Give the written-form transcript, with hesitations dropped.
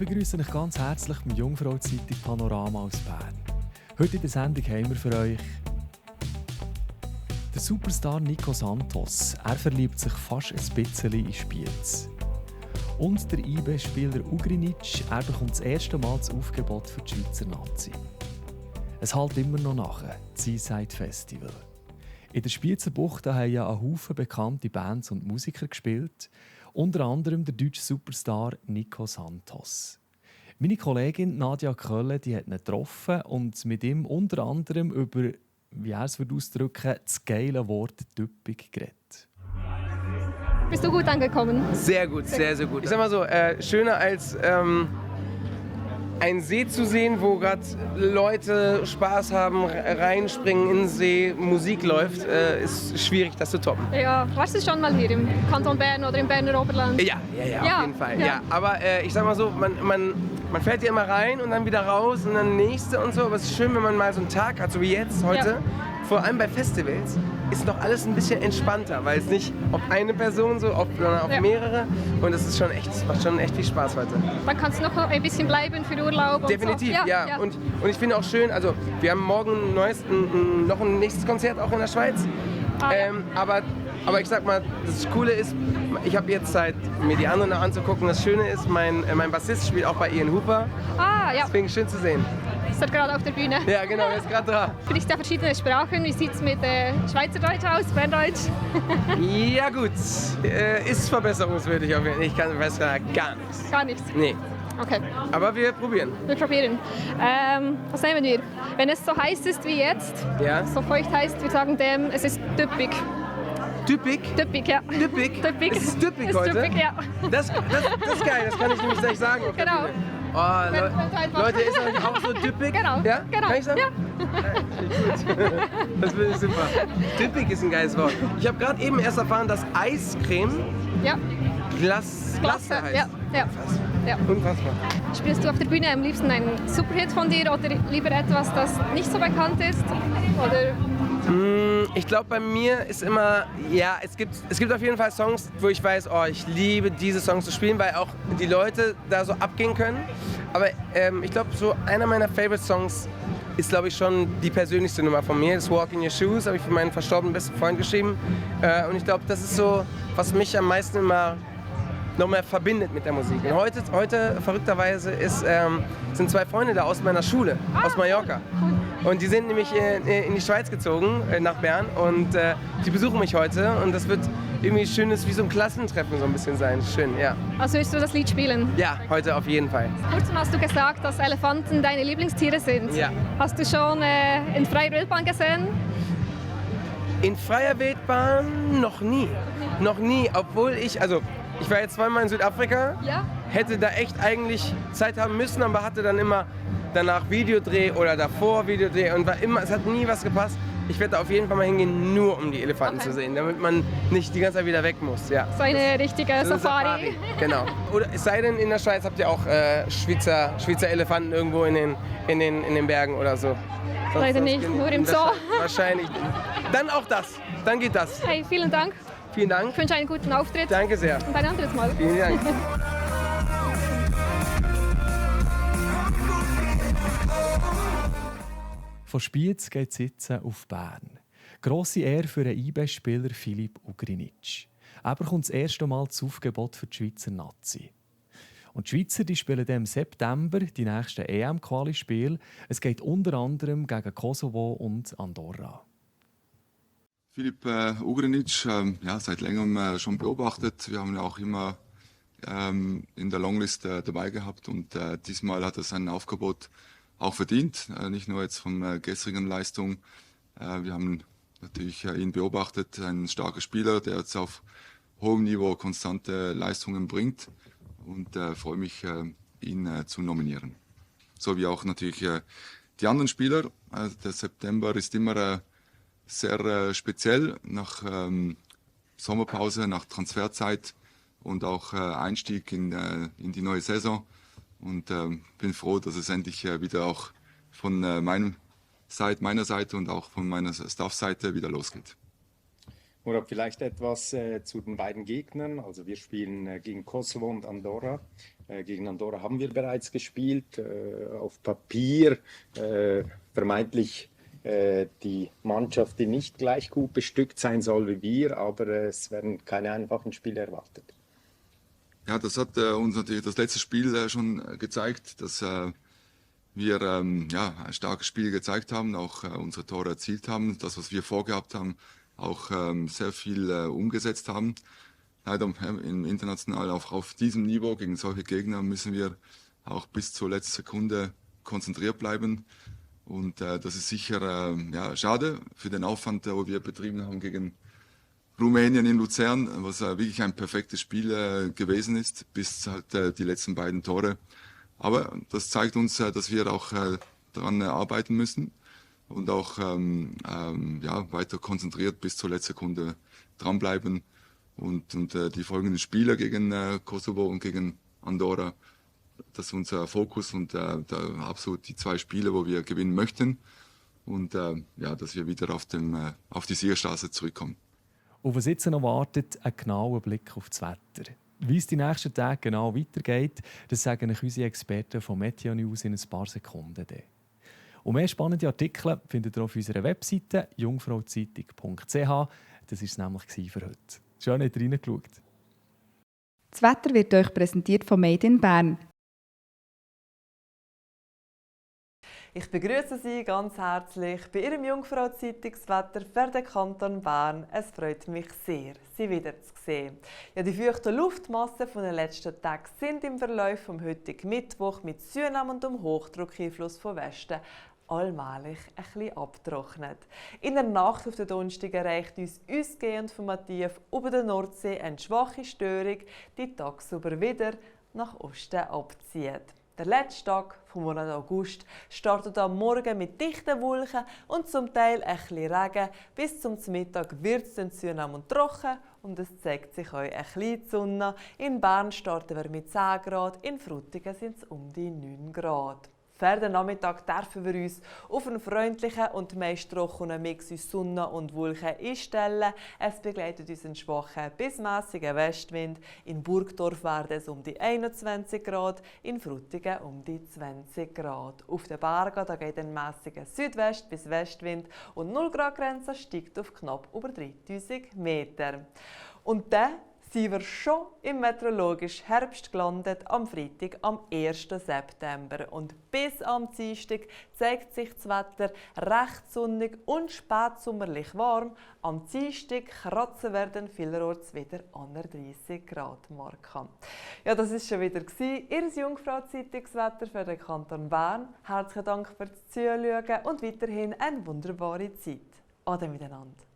begrüße euch ganz herzlich beim Jungfrau-Zeitung Panorama aus Bern. Heute in der Sendung haben wir für euch den Superstar Nico Santos. Er verliebt sich fast ein bisschen in Spiez. Und der IB-Spieler Ugrinic, er bekommt das erste Mal das Aufgebot für die Schweizer Nazi. Es hält immer noch nach, das Seaside Festival. In der Spiezer Bucht haben ja ein Haufen bekannte Bands und Musiker gespielt, unter anderem der deutsche Superstar Nico Santos. Meine Kollegin Nadja Kölle die hat ihn getroffen und mit ihm unter anderem über, wie er es ausdrücken das geile Wort «düppig» geredet. Bist du gut angekommen? Sehr gut, sehr, sehr gut. Ich sag mal so, schöner als einen See zu sehen, wo gerade Leute Spaß haben, reinspringen in den See, Musik läuft, ist schwierig, das zu toppen. Ja, warst du schon mal hier im Kanton Bern oder im Berner Oberland? Ja, auf jeden Fall. Ja. Aber ich sag mal so, man fährt hier immer rein und dann wieder raus und dann nächste und so. Aber es ist schön, wenn man mal so einen Tag hat, so wie jetzt, heute. Ja. Vor allem bei Festivals ist noch alles ein bisschen entspannter, weil es nicht auf eine Person so, sondern auf mehrere. Und das ist schon echt, macht schon echt viel Spaß heute. Dann kannst du noch ein bisschen bleiben für Urlaub. Definitiv, und so. ja. Und ich finde auch schön, also wir haben morgen noch ein nächstes Konzert auch in der Schweiz. Aber ich sag mal, das Coole ist, ich habe jetzt Zeit, mir die anderen noch anzugucken. Das Schöne ist, mein Bassist spielt auch bei Ian Hooper. Ja. Deswegen schön zu sehen. Ist er gerade auf der Bühne? Ja, genau, er ist gerade da. Sprichst ja verschiedene Sprachen. Wie sieht es mit Schweizerdeutsch aus, Berndeutsch? Ja gut, ist verbesserungswürdig auf jeden Fall. Ich kann besser gar nichts. Gar nichts? Nee. Okay. Aber wir probieren. Wir probieren. Was nehmen wir? Wenn es so heiß ist wie jetzt, so feucht heißt, wir sagen dem, es ist düppig. Düppig? Düppig, ja. Düppig? Düppig. Es ist düppig heute? Düppig, ja. Das ist geil, das kann ich nämlich gleich sagen. Genau. Leute, ist euch auch so düppig? Genau. Ja? Genau. Kann ich sagen? Ja. Das finde ich super. Düppig ist ein geiles Wort. Ich habe gerade eben erst erfahren, dass Eiscreme Glasse heißt. Ja. Unfassbar. Spielst du auf der Bühne am liebsten einen Superhit von dir oder lieber etwas, das nicht so bekannt ist? Oder? Ich glaube, bei mir ist immer, es gibt auf jeden Fall Songs, wo ich weiß, ich liebe diese Songs zu spielen, weil auch die Leute da so abgehen können. Aber ich glaube, so einer meiner Favorite Songs ist, glaube ich, schon die persönlichste Nummer von mir. Das Walk in Your Shoes habe ich für meinen verstorbenen besten Freund geschrieben. Und ich glaube, das ist so, was mich am meisten immer noch mehr verbindet mit der Musik. Und heute verrückterweise sind zwei Freunde da aus meiner Schule, aus Mallorca. Und die sind nämlich in die Schweiz gezogen, nach Bern. Und die besuchen mich heute. Und das wird irgendwie schönes, wie so ein Klassentreffen so ein bisschen sein. Schön, ja. Also willst du das Lied spielen? Ja, heute auf jeden Fall. Vor kurzem hast du gesagt, dass Elefanten deine Lieblingstiere sind. Ja. Hast du schon in freier Wildbahn gesehen? In freier Wildbahn noch nie. Noch nie, obwohl ich war jetzt zweimal in Südafrika, hätte da echt eigentlich Zeit haben müssen, aber hatte dann immer danach Videodreh oder davor Videodreh und es hat nie was gepasst. Ich werde da auf jeden Fall mal hingehen, nur um die Elefanten zu sehen, damit man nicht die ganze Zeit wieder weg muss. Ja. So eine richtige so Safari. Genau. Oder es sei denn, in der Schweiz habt ihr auch Schweizer Elefanten irgendwo in den Bergen oder so. Leider nicht, nur im Zoo. Wahrscheinlich. Dann auch das. Dann geht das. Hey, vielen Dank. Vielen Dank. Ich wünsche einen guten Auftritt. Danke sehr. Und ein anderes Mal. Vielen Dank. Von Spiez geht es jetzt auf Bern. Grosse Ehre für den IB-Spieler Philipp Ugrinic. Er bekommt das erste Mal das Aufgebot für die Schweizer Nazi. Und die Schweizer die spielen im September die nächsten EM-Quali-Spiele. Es geht unter anderem gegen Kosovo und Andorra. Philipp Ugrinic, seit längerem schon beobachtet. Wir haben ihn auch immer in der Longlist dabei gehabt und diesmal hat er sein Aufgebot auch verdient. Nicht nur jetzt von gestrigen Leistung. Wir haben natürlich ihn beobachtet, ein starker Spieler, der jetzt auf hohem Niveau konstante Leistungen bringt und freue mich, ihn zu nominieren. So wie auch natürlich die anderen Spieler. Der September ist immer sehr speziell nach Sommerpause, nach Transferzeit und auch Einstieg in die neue Saison. Und bin froh, dass es endlich wieder auch von meiner Seite und auch von meiner Staff-Seite wieder losgeht. Murat, vielleicht etwas zu den beiden Gegnern. Also wir spielen gegen Kosovo und Andorra. Gegen Andorra haben wir bereits gespielt. Auf Papier vermeintlich die Mannschaft, die nicht gleich gut bestückt sein soll wie wir, aber es werden keine einfachen Spiele erwartet. Ja, das hat uns natürlich das letzte Spiel schon gezeigt, dass wir ja, ein starkes Spiel gezeigt haben, auch unsere Tore erzielt haben, das, was wir vorgehabt haben, auch sehr viel umgesetzt haben. Leider im international auch auf diesem Niveau gegen solche Gegner müssen wir auch bis zur letzten Sekunde konzentriert bleiben. Und das ist sicher ja, schade für den Aufwand, den wir betrieben haben gegen Rumänien in Luzern, was wirklich ein perfektes Spiel gewesen ist, bis halt die letzten beiden Tore. Aber das zeigt uns, dass wir auch daran arbeiten müssen und auch ja, weiter konzentriert bis zur letzten Sekunde dranbleiben. Und die folgenden Spiele gegen Kosovo und gegen Andorra, das ist unser Fokus und absolut die 2 Spiele, wo wir gewinnen möchten. Und ja, dass wir wieder auf die Siegerstraße zurückkommen. Und was jetzt noch wartet, ein genauer Blick auf das Wetter. Wie es die nächsten Tage genau weitergeht, das sagen euch unsere Experten von Meteo News in ein paar Sekunden. Und mehr spannende Artikel findet ihr auf unserer Webseite jungfrauzeitung.ch. Das war es nämlich für heute. Schön, habt ihr reingeschaut. Das Wetter wird euch präsentiert von Made in Bern. Ich begrüße Sie ganz herzlich bei Ihrem Jungfrau-Zeitungswetter für den Kanton Bern. Es freut mich sehr, Sie wiederzusehen. Ja, die feuchten Luftmassen von den letzten Tagen sind im Verlauf vom heutigen Mittwoch mit zunehmendem Hochdruckeinfluss von Westen allmählich ein bisschen abgetrocknet. In der Nacht auf den Donnerstag erreicht uns ausgehend vom Tief über der Nordsee eine schwache Störung, die tagsüber wieder nach Osten abzieht. Der letzte Tag vom Monat August startet am Morgen mit dichten Wolken und zum Teil ein bisschen Regen. Bis zum Mittag wird es dann zunehmend trocken und es zeigt sich auch ein bisschen die Sonne. In Bern starten wir mit 10 Grad, in Frutigen sind es um die 9 Grad. Für den Nachmittag dürfen wir uns auf einen freundlichen und meist trockenen Mix aus Sonne und Wolken einstellen. Es begleitet uns einen schwachen bis mässigen Westwind. In Burgdorf werden es um die 21 Grad, in Frutigen um die 20 Grad. Auf den Bergen da geht ein mässiger Südwest- bis Westwind und 0 Grad Grenze steigt auf knapp über 3000 Meter. Und dann sind wir schon im meteorologischen Herbst gelandet, am Freitag, am 1. September. Und bis am Dienstag zeigt sich das Wetter recht sonnig und spätsommerlich warm. Am Dienstag kratzen werden vielerorts wieder an der 30 Grad Marke. Ja, das war schon wieder Ihr Jungfrau-Zeitungswetter für den Kanton Bern. Herzlichen Dank fürs Zuschauen und weiterhin eine wunderbare Zeit. Ade miteinander.